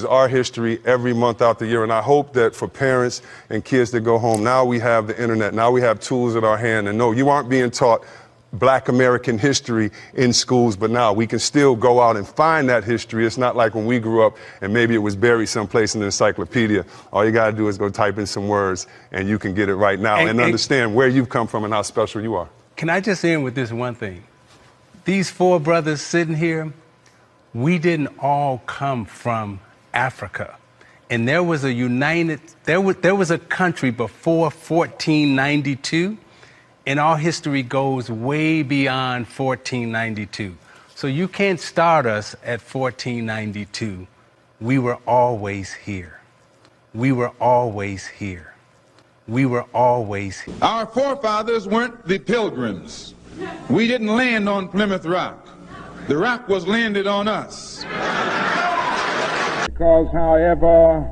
Our history every month out the year, and I hope that for parents and kids that go home, now we have the internet, now we have tools at our hand, and no, you aren't being taught Black American history in schools, but now we can still go out and find that history. It's not like when we grew up and maybe it was buried someplace in the encyclopedia. All you got to do is go type in some words and you can get it right now and understand where you've come from and how special you are. Can I just end with this one thing? These four brothers sitting here, we didn't all come from Africa. And there was a country before 1492, and our history goes way beyond 1492. So you can't start us at 1492. We were always here. We were always here. We were always here. Our forefathers weren't the Pilgrims. We didn't land on Plymouth Rock. The rock was landed on us. Because however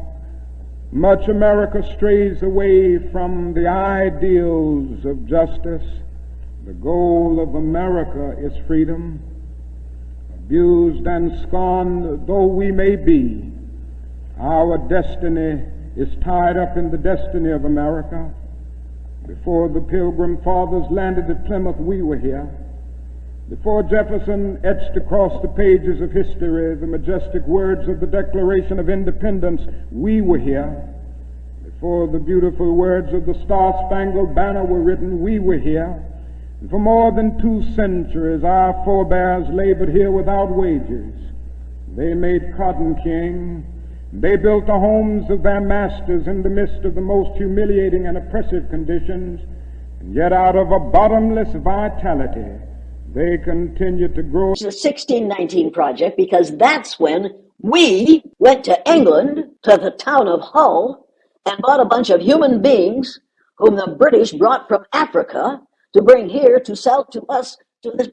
much America strays away from the ideals of justice, the goal of America is freedom. Abused and scorned though we may be, our destiny is tied up in the destiny of America. Before the Pilgrim Fathers landed at Plymouth, we were here. Before Jefferson etched across the pages of history the majestic words of the Declaration of Independence, we were here. Before the beautiful words of the Star-Spangled Banner were written, we were here. And for more than 2 centuries, our forebears labored here without wages. They made cotton king. They built the homes of their masters in the midst of the most humiliating and oppressive conditions. And yet out of a bottomless vitality, they continued to grow. It's the 1619 project because that's when we went to England, to the town of Hull, and bought a bunch of human beings whom the British brought from Africa to bring here to sell to us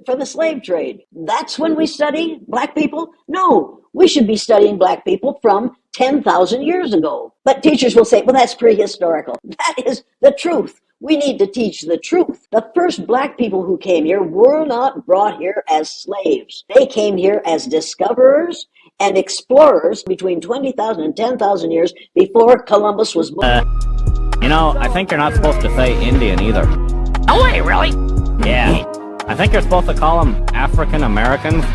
for the slave trade. That's when we study black people? No, we should be studying black people from 10,000 years ago. But teachers will say, well, that's prehistorical. That is the truth. We need to teach the truth. The first black people who came here were not brought here as slaves. They came here as discoverers and explorers between 20,000 and 10,000 years before Columbus was born. You know, I think you're not supposed to say Indian either. Oh, wait, really? Yeah. I think you're supposed to call them African Americans.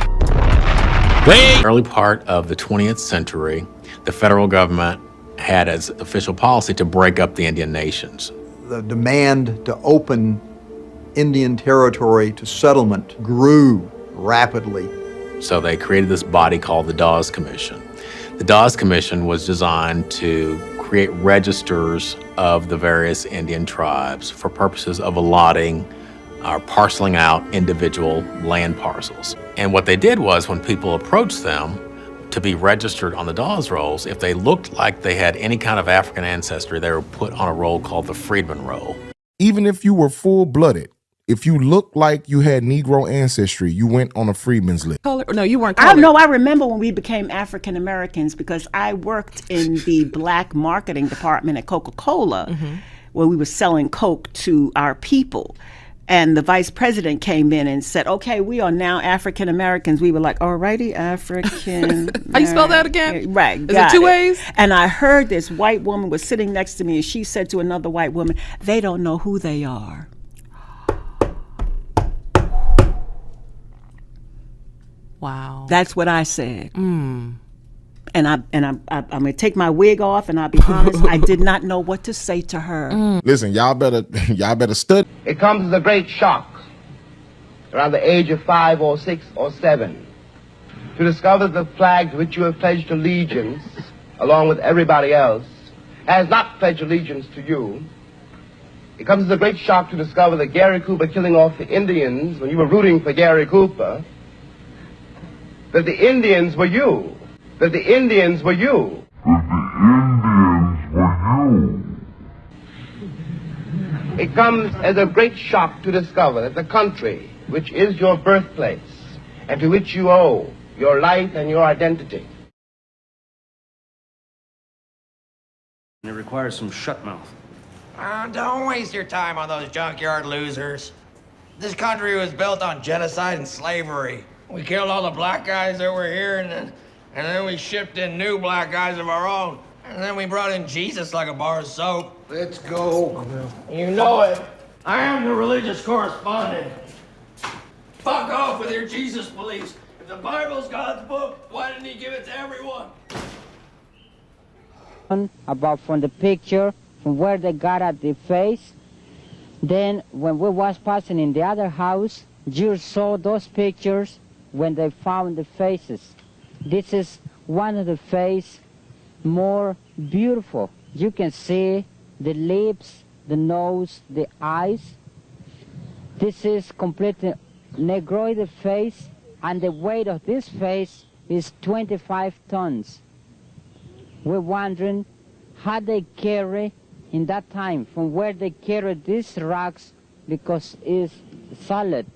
Early part of the 20th century, the federal government had as official policy to break up the Indian nations. The demand to open Indian territory to settlement grew rapidly. So they created this body called the Dawes Commission. The Dawes Commission was designed to create registers of the various Indian tribes for purposes of allotting or parceling out individual land parcels. And what they did was when people approached them to be registered on the Dawes rolls, if they looked like they had any kind of African ancestry, they were put on a roll called the Freedman Roll. Even if you were full-blooded, if you looked like you had Negro ancestry, you went on a Freedman's list. No, you weren't colored. I remember when we became African Americans because I worked in the black marketing department at Coca-Cola where we were selling Coke to our people. And the vice president came in and said, okay, we are now African Americans. We were like, all righty, African. How you spell that again? Right. Is it 2 ways? And I heard this white woman was sitting next to me and she said to another white woman, they don't know who they are. Wow. That's what I said. And I'm gonna take my wig off, and I'll be honest, I did not know what to say to her. Listen, y'all better study. It comes as a great shock around the age of 5 or 6 or 7 to discover the flag to which you have pledged allegiance, along with everybody else, has not pledged allegiance to you. It comes as a great shock to discover that Gary Cooper killing off the Indians when you were rooting for Gary Cooper, that the Indians were you. That the Indians were you. It comes as a great shock to discover that the country, which is your birthplace, and to which you owe your life and your identity. It requires some shut mouth. Don't waste your time on those junkyard losers. This country was built on genocide and slavery. We killed all the black guys that were here, and then And then we shipped in new black guys of our own. And then we brought in Jesus like a bar of soap. Let's go. You know it. I am the religious correspondent. Fuck off with your Jesus beliefs. If the Bible's God's book, why didn't he give it to everyone? About from the picture, from where they got at the face. Then when we was passing in the other house, you saw those pictures when they found the faces. This is one of the face more beautiful. You can see the lips, the nose, the eyes. This is completely negroid face, and the weight of this face is 25 tons. We're wondering how they carry in that time, from where they carry these rocks, because it's solid.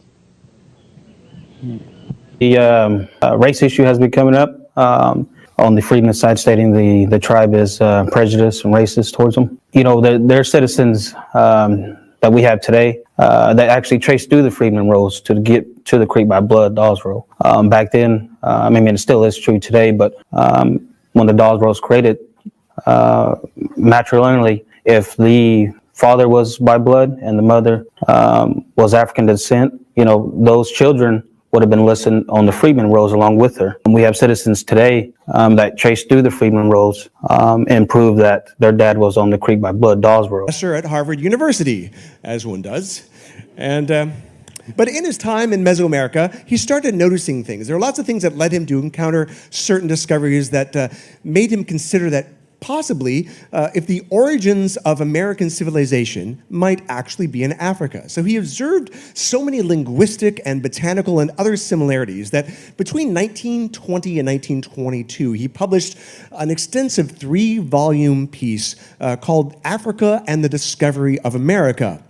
The race issue has been coming up on the freedmen side, stating the tribe is prejudiced and racist towards them. You know, there are citizens that we have today that actually traced through the freedmen rolls to get to the Creek by Blood Dawes Roll. Back then, I mean, it still is true today, but when the Dawes Roll was created, matrilineally, if the father was by blood and the mother was African descent, you know, those children would have been listed on the freedmen rolls along with her. And we have citizens today that trace through the freedmen rolls and prove that their dad was on the Creek by Blood Dawes Roll. Professor at Harvard University, as one does. And but in his time in Mesoamerica, he started noticing things. There are lots of things that led him to encounter certain discoveries that made him consider that possibly if the origins of American civilization might actually be in Africa. So he observed so many linguistic and botanical and other similarities that between 1920 and 1922, he published an extensive 3-volume piece called Africa and the Discovery of America.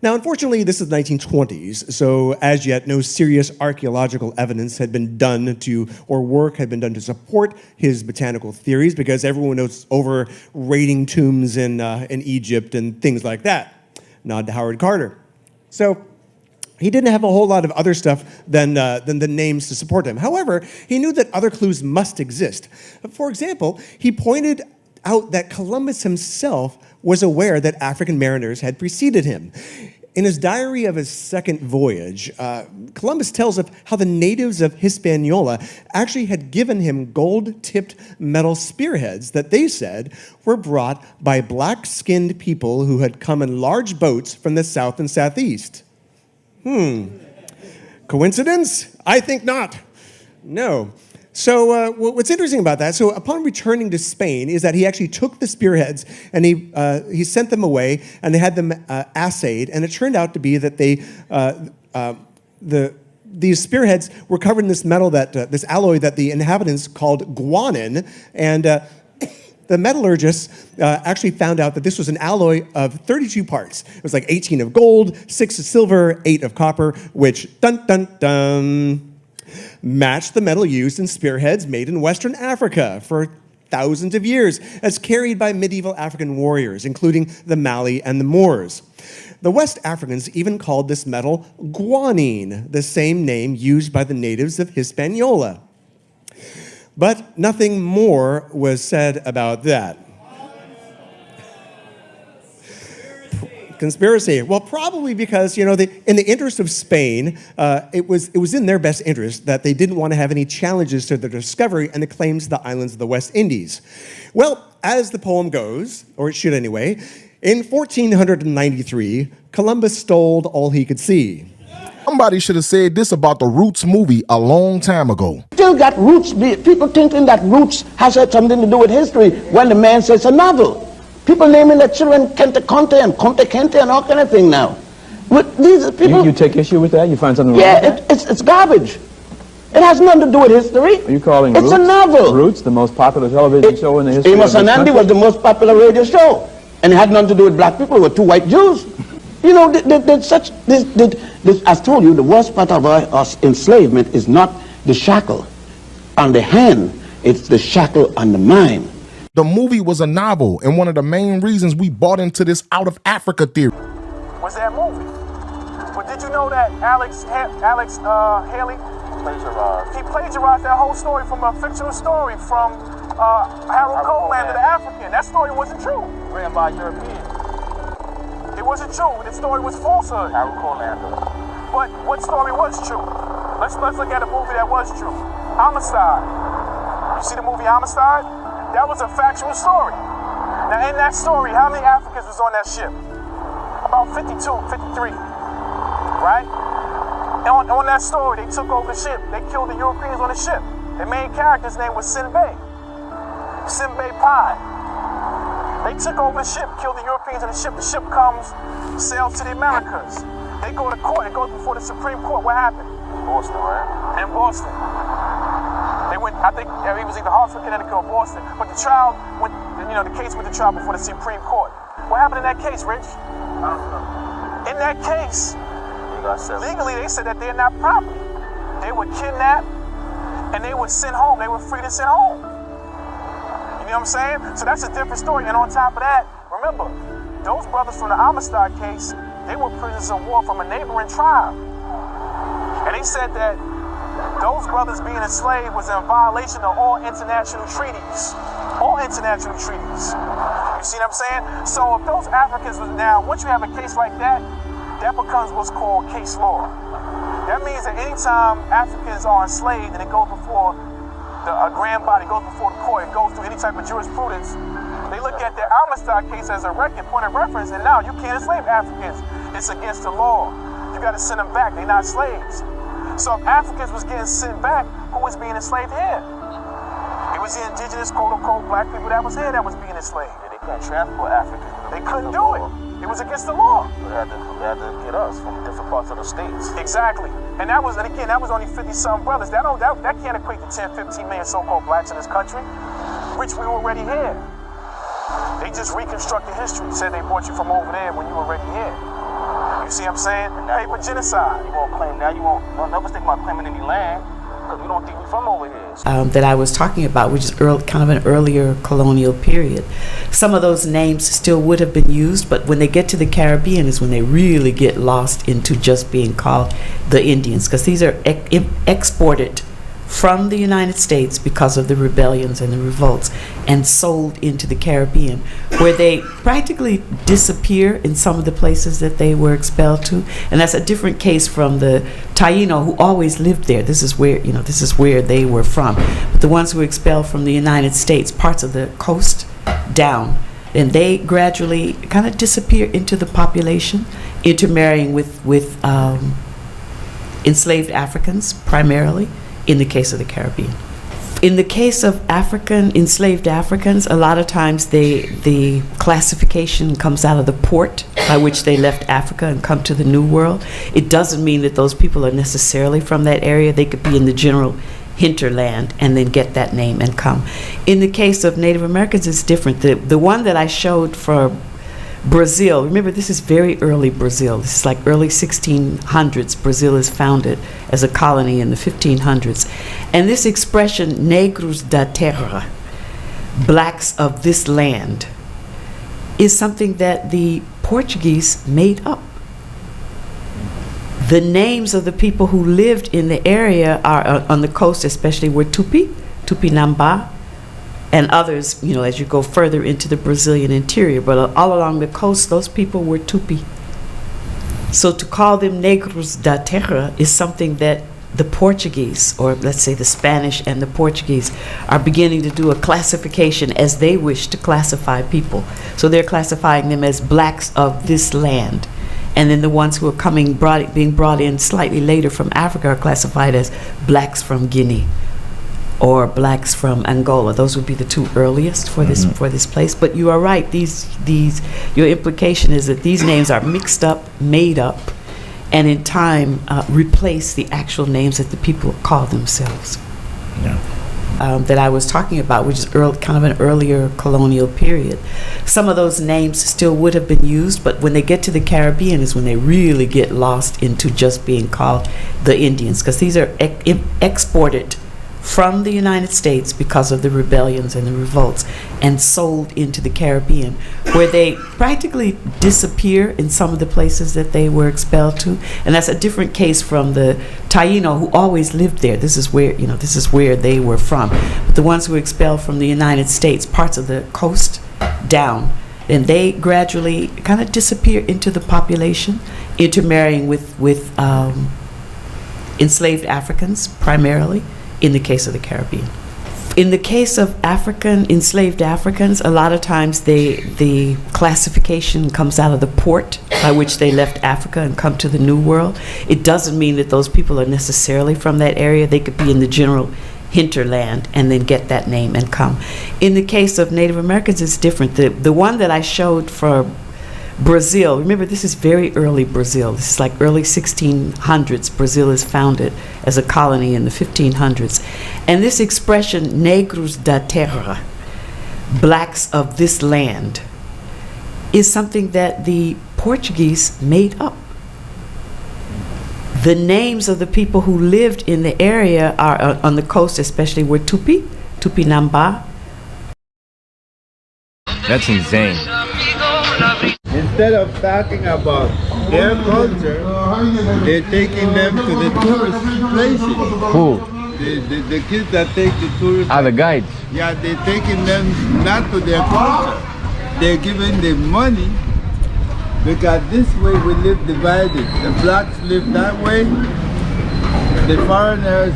Now, unfortunately, this is the 1920s, so as yet, no serious archaeological evidence had been done to, or work had been done to support his botanical theories, because everyone was over raiding tombs in Egypt and things like that. Nod to Howard Carter. So he didn't have a whole lot of other stuff than the names to support him. However, he knew that other clues must exist. For example, he pointed out that Columbus himself was aware that African mariners had preceded him. In his diary of his second voyage, Columbus tells of how the natives of Hispaniola actually had given him gold-tipped metal spearheads that they said were brought by black-skinned people who had come in large boats from the south and southeast. Coincidence? I think not. No. So what's interesting about that, so upon returning to Spain, is that he actually took the spearheads and he sent them away, and they had them assayed, and it turned out to be that these spearheads were covered in this metal, this alloy that the inhabitants called guanin, and the metallurgists actually found out that this was an alloy of 32 parts. It was like 18 of gold, 6 of silver, 8 of copper, which, dun dun dun, matched the metal used in spearheads made in Western Africa for thousands of years, as carried by medieval African warriors, including the Mali and the Moors. The West Africans even called this metal guanine, the same name used by the natives of Hispaniola. But nothing more was said about that. Conspiracy. Well, probably because, you know, in the interest of Spain, it was in their best interest that they didn't want to have any challenges to their discovery and the claims to the islands of the West Indies. Well, as the poem goes, or it should anyway, in 1493, Columbus stole all he could see. Somebody should have said this about the Roots movie a long time ago. Still got roots. People thinking that roots has something to do with history when the man says a novel. People naming their children Kente Conte and Conte Kente and all kind of thing now. With these people, you take issue with that? You find something wrong with that? It's garbage. It has nothing to do with history. Are you calling It's Roots, a novel. Roots the most popular television show in the history Amos of and this Andy country? was the most popular radio show. And it had nothing to do with black people. It were 2 white Jews. You know, I've told you, the worst part of our enslavement is not the shackle on the hand. It's the shackle on the mind. The movie was a novel, and one of the main reasons we bought into this out of Africa theory was that movie. But did you know that Alex Haley plagiarized? He plagiarized that whole story from a fictional story from Harold Copeland, the African. That story wasn't true. Written by Europeans. It wasn't true. The story was falsehood. Harold Copeland. But what story was true? Let's look at a movie that was true. Homicide. You see the movie Homicide? That was a factual story. Now in that story, how many Africans was on that ship? About 52, 53, right? And on that story, they took over the ship. They killed the Europeans on the ship. The main character's name was Sinbad Pie. They took over the ship, killed the Europeans on the ship. The ship comes, sails to the Americas. They go to court. It goes before the Supreme Court. What happened? Boston, right? In Boston. They went, I think it was either Hartford, Connecticut, or Boston. But the trial went, the case went to trial before the Supreme Court. What happened in that case, Rich? I don't know. In that case, legally they said that they're not property. They were kidnapped and they were sent home. They were free to send home. You know what I'm saying? So that's a different story. And on top of that, remember, those brothers from the Amistad case, they were prisoners of war from a neighboring tribe. And they said that those brothers being enslaved was in violation of all international treaties. All international treaties. You see what I'm saying? So if those Africans was now, once you have a case like that, that becomes what's called case law. That means that anytime Africans are enslaved and it goes before a grand body, goes before the court, it goes through any type of jurisprudence, they look at the Amistad case as a point of reference, and now you can't enslave Africans. It's against the law. You got to send them back. They're not slaves. So if Africans was getting sent back, who was being enslaved here? It was the indigenous, quote-unquote, black people that was here that was being enslaved. Yeah, they couldn't transport Africans. They couldn't do it. It was against the law. They had to get us from different parts of the states. Exactly. And that was only 50-something brothers. That can't equate to 10, 15 million so-called blacks in this country. Which we were already here. They just reconstructed history, said they brought you from over there when you were already here. You see what I'm saying? Paper genocide. You won't claim now. You won't never think about claiming any land because we don't think we're from over here. That I was talking about, which is kind of an earlier colonial period. Some of those names still would have been used, but when they get to the Caribbean is when they really get lost into just being called the Indians, because these are exported from the United States because of the rebellions and the revolts and sold into the Caribbean, where they practically disappear in some of the places that they were expelled to. And that's a different case from the Taino, who always lived there. This is where they were from. But the ones who were expelled from the United States, parts of the coast down, and they gradually kind of disappear into the population, intermarrying with enslaved Africans primarily, in the case of the Caribbean. In the case of enslaved Africans, a lot of times the classification comes out of the port by which they left Africa and come to the New World. It doesn't mean that those people are necessarily from that area. They could be in the general hinterland and then get that name and come. In the case of Native Americans, it's different. The one that I showed for Brazil, remember this is very early Brazil. This is like early 1600s. Brazil is founded as a colony in the 1500s. And this expression, negros da terra, blacks of this land, is something that the Portuguese made up. The names of the people who lived in the area are on the coast, especially were Tupinambá, and others, as you go further into the Brazilian interior. But all along the coast, those people were Tupi. So to call them negros da terra is something that the Portuguese, or let's say the Spanish and the Portuguese, are beginning to do a classification as they wish to classify people. So they're classifying them as blacks of this land. And then the ones who are being brought in slightly later from Africa are classified as blacks from Guinea or blacks from Angola. Those would be the two earliest for this place. But you are right. Your implication is that these names are mixed up, made up, and in time replace the actual names that the people call themselves. That I was talking about, which is kind of an earlier colonial period. Some of those names still would have been used, but when they get to the Caribbean is when they really get lost into just being called the Indians, because these are exported from the United States because of the rebellions and the revolts and sold into the Caribbean, where they practically disappear in some of the places that they were expelled to. And that's a different case from the Taino who always lived there. This is where they were from. But the ones who were expelled from the United States, parts of the coast down, and they gradually kind of disappear into the population, intermarrying with enslaved Africans primarily in the case of the Caribbean. In the case of enslaved Africans, a lot of times the classification comes out of the port by which they left Africa and come to the New World. It doesn't mean that those people are necessarily from that area. They could be in the general hinterland and then get that name and come. In the case of Native Americans, it's different. The one that I showed for Brazil, remember this is very early Brazil. This is like early 1600s. Brazil is founded as a colony in the 1500s. And this expression, negros da terra, blacks of this land, is something that the Portuguese made up. The names of the people who lived in the area are on the coast, especially were Tupi, Tupinamba. That's insane. Instead of talking about their culture, they're taking them to the tourist places. Who? The kids that take the tourists. The guides. Yeah, they're taking them not to their culture. They're giving them money because this way we live divided. The blacks live that way. The foreigners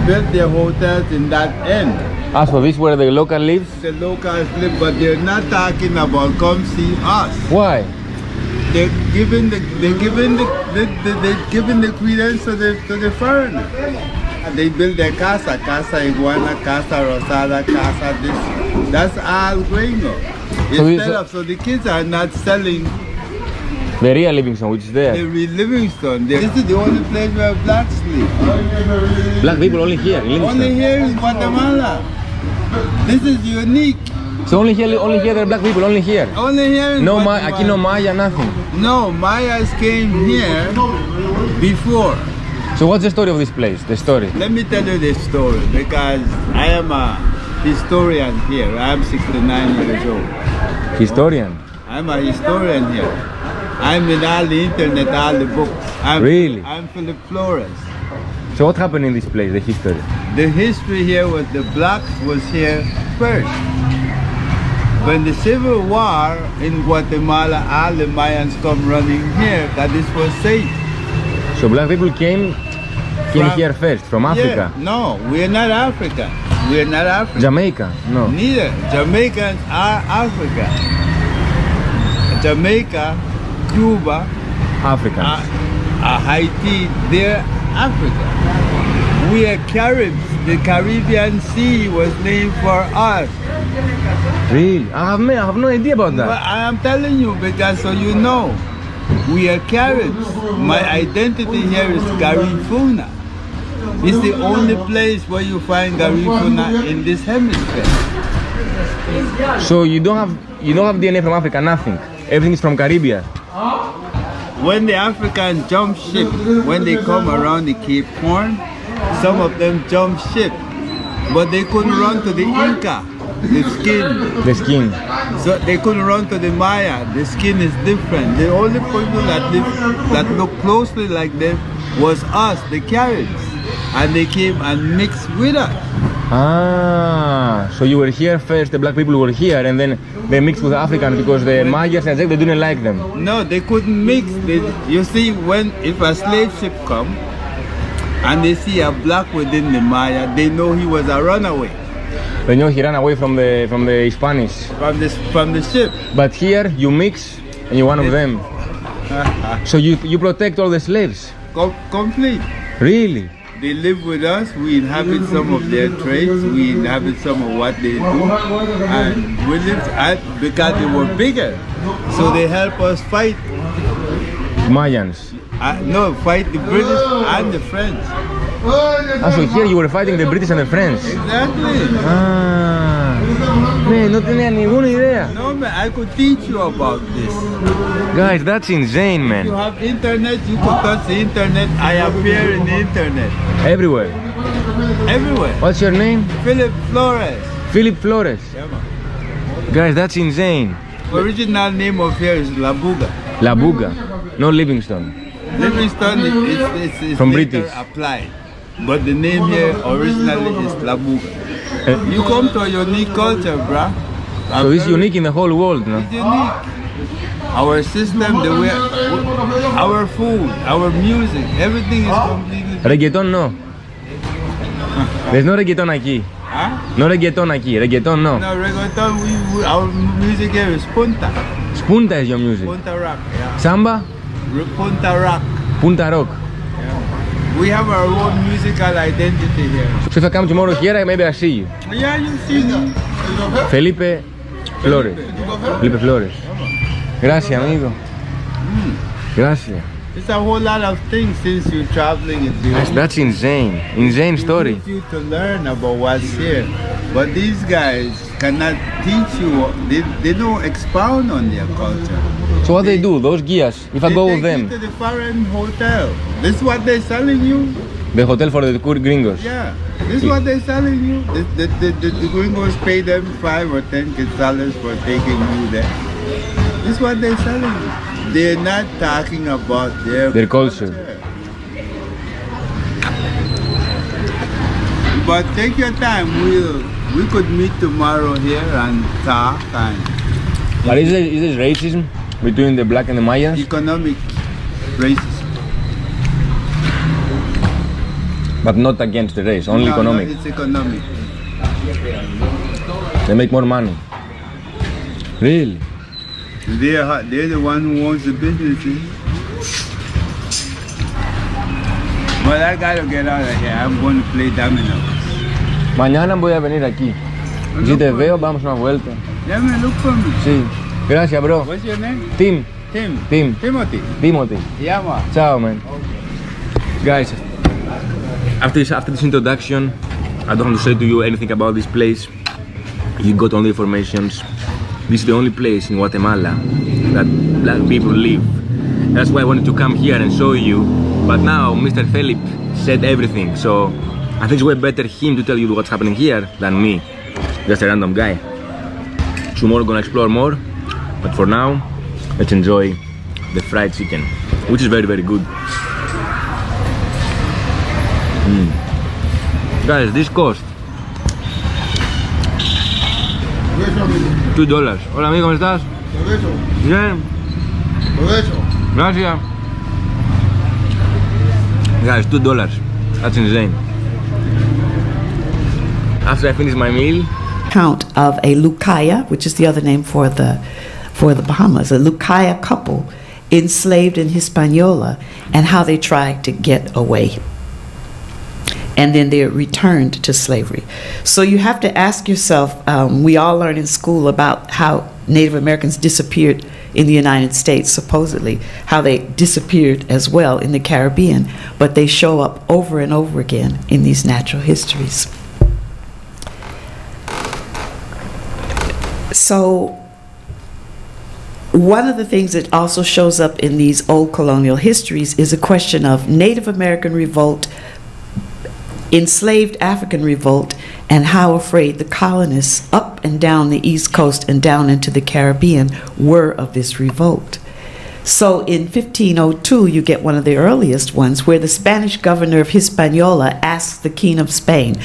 built their hotels in that end. So this is where the local lives? The locals live, but they're not talking about come see us. Why? They're giving the credence to the foreigner. They build their casa iguana, casa rosada, casa this. That's all gringo. So the kids are not selling the real Livingston, which is there. The real Livingston. This is the only place where blacks live. Black people only here in Livingston? Only here in Guatemala. This is unique. So only here there are black people, only here? Only here in Guatemala. Aquí no Maya, nothing? No, Mayas came here before. So what's the story of this place, the story? Let me tell you the story, because I am a historian here. I am 69 years old. Historian? I'm a historian here. I'm in all the internet, all the books. Really? I'm Philip Flores. So what happened in this place, the history? The history here was the blacks was here first. When the Civil War in Guatemala, all the Mayans come running here because this was safe. So black people came here first, from Africa? Yeah, no, we're not Africa. We're not Africa. Jamaica? No. Neither. Jamaicans are Africa. Jamaica, Cuba, Africa. Haiti, they're Africa. We are Caribs. The Caribbean Sea was named for us. Really? I have no idea about that. But I am telling you because so you know. We are Caribs. My identity here is Garifuna. It's the only place where you find Garifuna in this hemisphere. So you don't have DNA from Africa, nothing. Everything is from Caribbean. When the Africans jump ship, when they come around the Cape Horn, some of them jump ship, but they couldn't run to the Inca, the skin. The skin. So they couldn't run to the Maya. The skin is different. The only people that look closely like them was us, the Caribs, and they came and mixed with us. So you were here first, the black people were here, and then they mixed with Africans because the Mayas and they didn't like them. No, they couldn't mix. You see, if a slave ship come and they see a black within the Maya, they know he was a runaway. They know he ran away from the Spanish. From the ship. But here you mix and you're one of them. So you protect all the slaves? Complete. Really? They live with us, we inhabit some of their traits, we inhabit some of what they do, and we live because they were bigger, so they help us fight. Mayans? No, fight the British and the French. So here you were fighting the British and the French? Exactly. Man, no tenía ninguna idea. No, man, I could teach you about this. Guys, that's insane, man. If you have internet, you could touch the internet. I appear in the internet. Everywhere? Everywhere. What's your name? Philip Flores. Philip Flores? Yeah, man. Guys, that's insane. Original name of here is Labuga. Labuga, no Livingstone. Livingstone is From later British. applied, but the name here originally is Labuga. You come to a unique culture, bruh. So it's unique in the whole world, no? It's unique. Our system, the way, our food, our music, everything is completely. Reggaeton, no. There's no reggaeton aquí. Huh? No reggaeton aquí. Reggaeton, no. No, reggaeton, our music here is punta. Punta is your music. Punta rock, yeah. Samba? Punta rock. Punta rock. We have our own musical identity here. So if I come tomorrow here, maybe I see you. Yeah, you see me. Felipe Flores. Felipe Flores. Gracias, amigo. Gracias. It's a whole lot of things since you're traveling. That's insane. Insane story. It you to learn about what's here. But these guys cannot teach you. They don't expound on their culture. So what they do, those guias, if I go with them? They take you to the foreign hotel. This is what they're selling you. The hotel for the gringos. Yeah. This is what they're selling you. The gringos pay them $5 or $10 for taking you there. This is what they're selling you. They're not talking about their culture. But take your time. We could meet tomorrow here and talk. But is there racism between the black and the Mayans? Economic racism. But not against the race, only economic. No, it's economic. They make more money. Really? They're the one who owns the businesses. But I gotta get out of here. I'm going to play dominoes. Mañana voy a venir aquí. Si te veo, vamos una vuelta. Yeah, man, look for me. Sí. Gracias, bro. What's your name? Tim. Timothy. Yeah, man. Ciao, man. Guys, after this introduction, I don't want to say to you anything about this place. You got all the informations. This is the only place in Guatemala that black people live. That's why I wanted to come here and show you. But now Mr. Felipe said everything, so I think it's way better him to tell you what's happening here than me, just a random guy. Tomorrow we're gonna explore more, but for now, let's enjoy the fried chicken, which is very, very good. Guys, this cost $2. Hola amigo, ¿cómo estás? Bien. Gracias. Guys, $2. That's insane. After I finish my meal, Count of a Lucaya, which is the other name for the Bahamas, a Lucaya couple enslaved in Hispaniola, and how they tried to get away. And then they're returned to slavery. So you have to ask yourself, we all learn in school about how Native Americans disappeared in the United States, supposedly, how they disappeared as well in the Caribbean, but they show up over and over again in these natural histories. So one of the things that also shows up in these old colonial histories is a question of Native American revolt, enslaved African revolt, and how afraid the colonists up and down the East Coast and down into the Caribbean were of this revolt. So in 1502, you get one of the earliest ones where the Spanish governor of Hispaniola asks the king of Spain,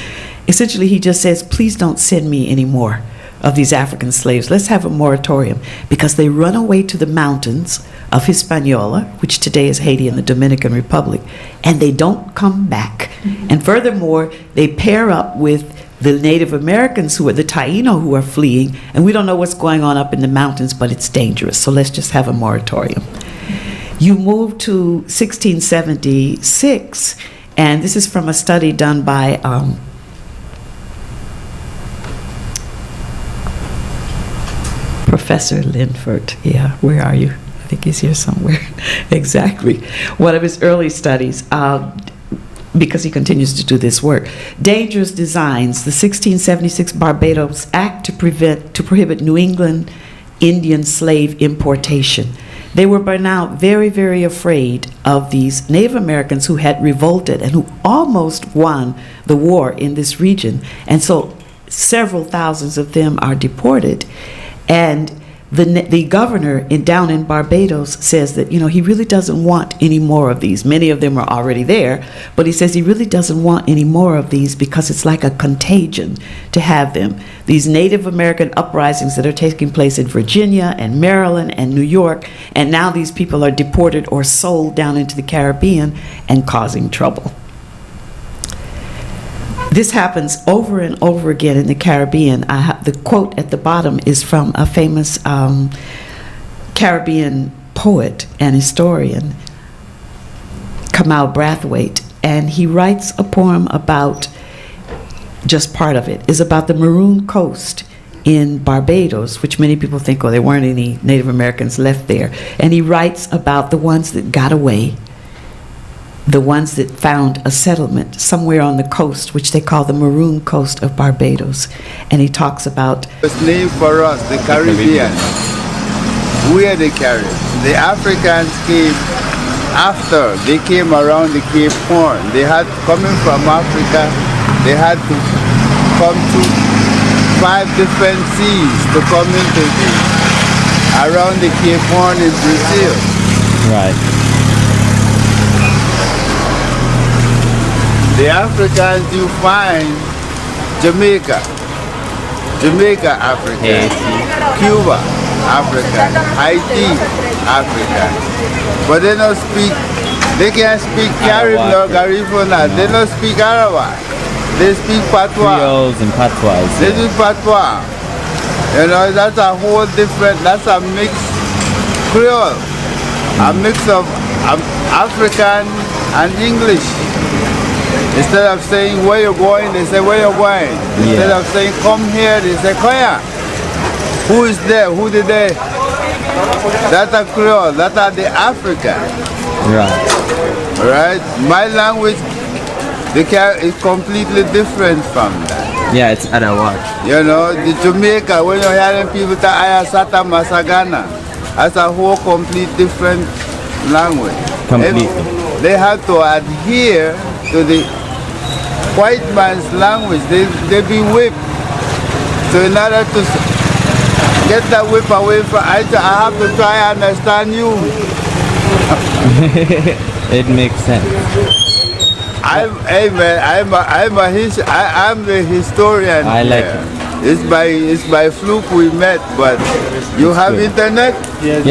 essentially he just says, please don't send me any more of these African slaves. Let's have a moratorium, because they run away to the mountains of Hispaniola, which today is Haiti and the Dominican Republic, and they don't come back. And furthermore, they pair up with the Native Americans who are the Taino who are fleeing, and we don't know what's going on up in the mountains, but it's dangerous, so let's just have a moratorium. You move to 1676, and this is from a study done by Professor Linford. Yeah, where are you? I think he's here somewhere. Exactly. One of his early studies, because he continues to do this work. Dangerous Designs, the 1676 Barbados Act to prohibit New England Indian slave importation. They were by now very, very afraid of these Native Americans who had revolted and who almost won the war in this region. And so several thousands of them are deported. And the governor down in Barbados says that, he really doesn't want any more of these. Many of them are already there, but he says he really doesn't want any more of these because it's like a contagion to have them. These Native American uprisings that are taking place in Virginia and Maryland and New York, and now these people are deported or sold down into the Caribbean and causing trouble. This happens over and over again in the Caribbean. The quote at the bottom is from a famous Caribbean poet and historian, Kamal Brathwaite, and he writes a poem about, just part of it, is about the Maroon Coast in Barbados, which many people think, there weren't any Native Americans left there. And he writes about the ones that got away, the ones that found a settlement somewhere on the coast, which they call the Maroon Coast of Barbados. And he talks about... It's named for us, the Caribbean. We are the Caribbean. The Africans came after. They came around the Cape Horn. They had, coming from Africa, they had to come to 5 different seas to come into around the Cape Horn in Brazil. Right. The Africans you find Jamaica, African, Cuba, African, Haiti, African. But they don't speak, they can't speak Caribbean or Garifuna, they don't speak Arawak. They speak Patois. Creoles and Patois. They do Patois. That's a whole different, that's a mixed Creole, a mix of African and English. Instead of saying where you're going, they say where you're going. Instead of saying come here, they say come here. Who is there? Who did they? That's a Creole. That are the African. Right. Right. My language, is completely different from that. Yeah, it's Arawak. The Jamaica, when you're hearing people say Ayasata Masagana, that's a whole complete different language. Completely. They have to adhere to the white man's language. They be whipped. So in order to get that whip away from, I have to try and understand you. It makes sense. I'm the historian. I like it. It's by fluke we met, but you have internet? Yes.